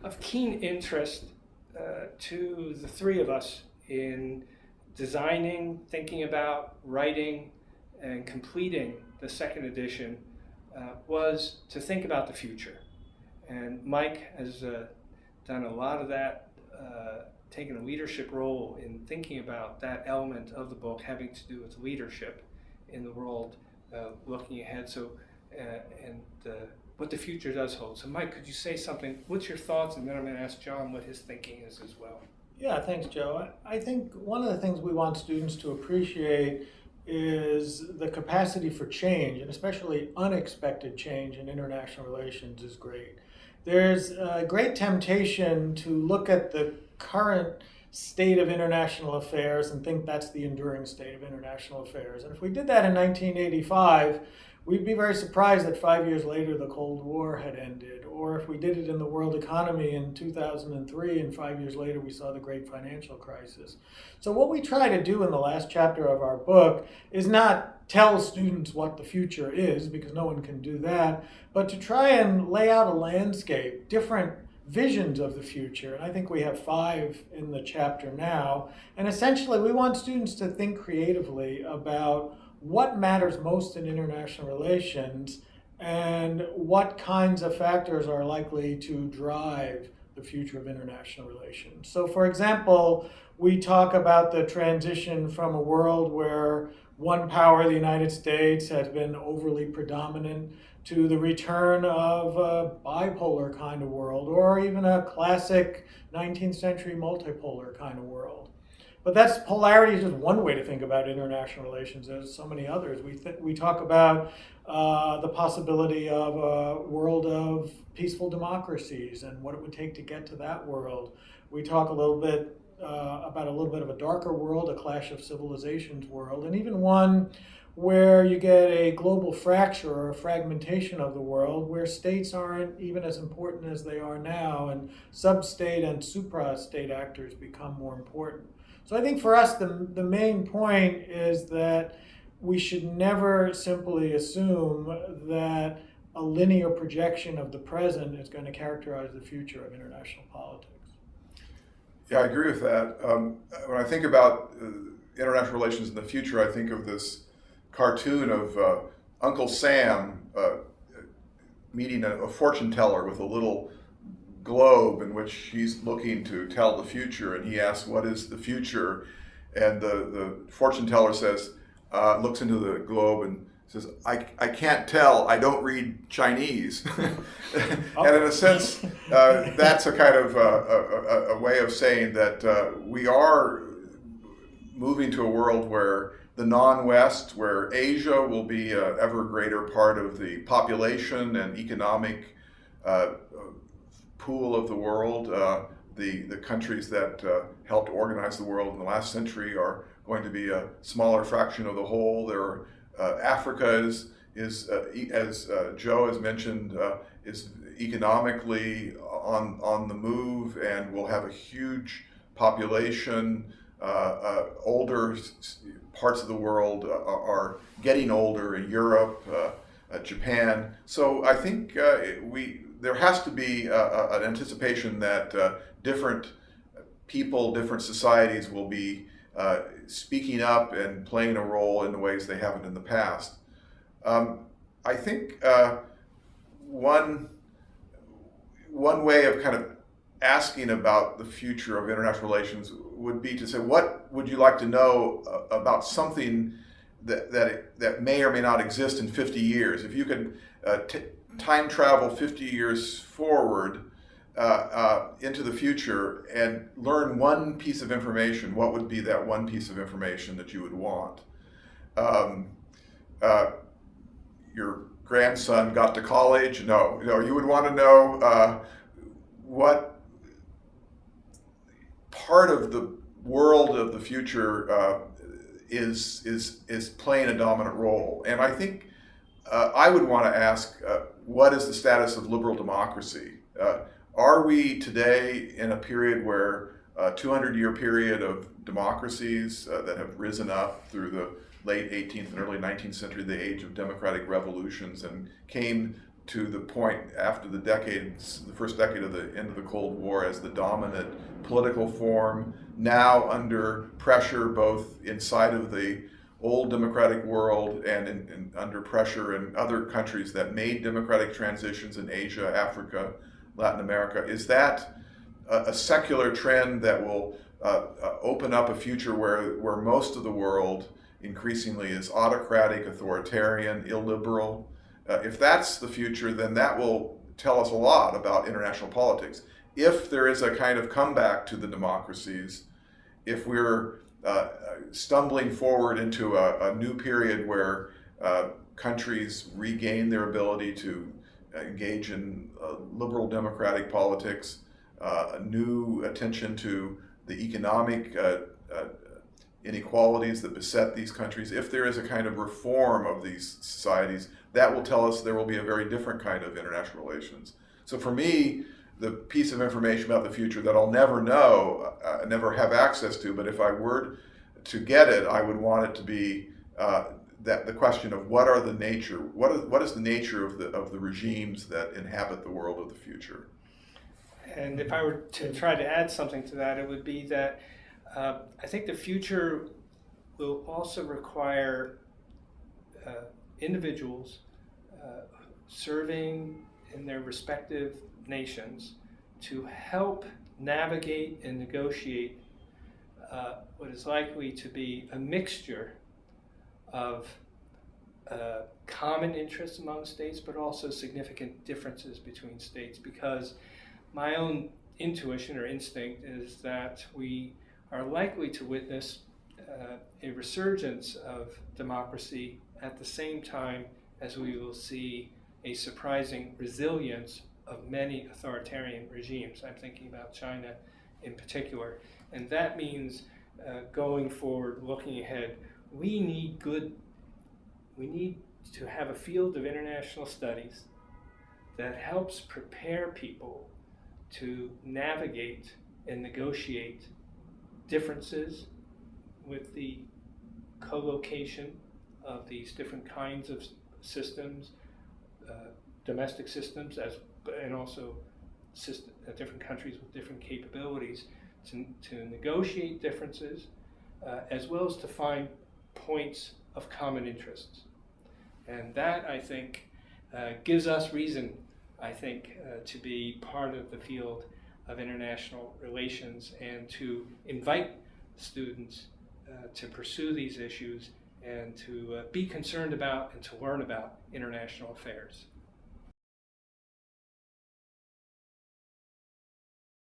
of keen interest to the three of us in designing, thinking about, writing, and completing the second edition was to think about the future. And Mike has done a lot of that, taken a leadership role in thinking about that element of the book having to do with leadership in the world, looking ahead. So, what the future does hold. So Mike, could you say something? What's your thoughts? And then I'm going to ask John what his thinking is as well. Yeah, thanks, Joe. I think one of the things we want students to appreciate is the capacity for change, and especially unexpected change in international relations is great. There's a great temptation to look at the current state of international affairs and think that's the enduring state of international affairs. And if we did that in 1985, we'd be very surprised that 5 years later the Cold War had ended. Or if we did it in the world economy in 2003 and 5 years later we saw the great financial crisis. So what we try to do in the last chapter of our book is not tell students what the future is, because no one can do that, but to try and lay out a landscape, different visions of the future. And I think we have 5 in the chapter now. And essentially we want students to think creatively about what matters most in international relations and what kinds of factors are likely to drive the future of international relations. So for example, we talk about the transition from a world where one power, the United States, has been overly predominant to the return of a bipolar kind of world, or even a classic 19th century multipolar kind of world. But that's polarity is just one way to think about international relations. There's so many others. We talk about the possibility of a world of peaceful democracies and what it would take to get to that world. We talk a little bit about a little bit of a darker world, a clash of civilizations world, and even one where you get a global fracture or a fragmentation of the world where states aren't even as important as they are now, and sub-state and supra-state actors become more important. So I think for us, the main point is that we should never simply assume that a linear projection of the present is going to characterize the future of international politics. Yeah, I agree with that. When I think about international relations in the future, I think of this cartoon of Uncle Sam meeting a fortune teller with a little globe in which he's looking to tell the future, and he asks, "What is the future?" And the fortune teller says, looks into the globe and says, I can't tell, I don't read Chinese." And in a sense, that's a kind of a way of saying that we are moving to a world where the non-West, where Asia will be an ever greater part of the population and economic pool of the world. The countries that helped organize the world in the last century are going to be a smaller fraction of the whole. Africa is as Joe has mentioned, is economically on the move and will have a huge population. Older parts of the world are getting older in Europe, Japan. So I think there has to be an anticipation that different people, different societies will be speaking up and playing a role in the ways they haven't in the past. I think one way of kind of asking about the future of international relations would be to say, what would you like to know about something that may or may not exist in 50 years? If you could time travel 50 years forward into the future and learn one piece of information, what would be that one piece of information that you would want? Your grandson got to college? No, you would want to know what part of the world of the future is playing a dominant role. And I think I would want to ask, what is the status of liberal democracy? Are we today in a period where a 200-year period of democracies that have risen up through the late 18th and early 19th century, the age of democratic revolutions, and came to the point after the first decade of the end of the Cold War as the dominant political form, now under pressure both inside of the old democratic world and under pressure in other countries that made democratic transitions in Asia, Africa, Latin America. Is that a secular trend that will open up a future where most of the world increasingly is autocratic, authoritarian, illiberal? If that's the future, then that will tell us a lot about international politics. If there is a kind of comeback to the democracies, if we're stumbling forward into a new period where countries regain their ability to engage in liberal democratic politics, a new attention to the economic inequalities that beset these countries, if there is a kind of reform of these societies, that will tell us there will be a very different kind of international relations. So for me, the piece of information about the future that I'll never know, never have access to, but if I were to get it, I would want it to be that the question of what is the nature of the regimes that inhabit the world of the future. And if I were to try to add something to that, it would be that I think the future will also require individuals serving in their respective nations to help navigate and negotiate what is likely to be a mixture of common interests among states, but also significant differences between states, because my own intuition or instinct is that we are likely to witness a resurgence of democracy at the same time as we will see a surprising resilience of many authoritarian regimes. I'm thinking about China in particular. And that means going forward, looking ahead, we need to have a field of international studies that helps prepare people to navigate and negotiate differences with the co-location of these different kinds of systems, domestic systems, and also different countries with different capabilities to negotiate differences, as well as to find points of common interests. And that, I think, gives us reason, I think, to be part of the field of international relations and to invite students to pursue these issues and to be concerned about and to learn about international affairs.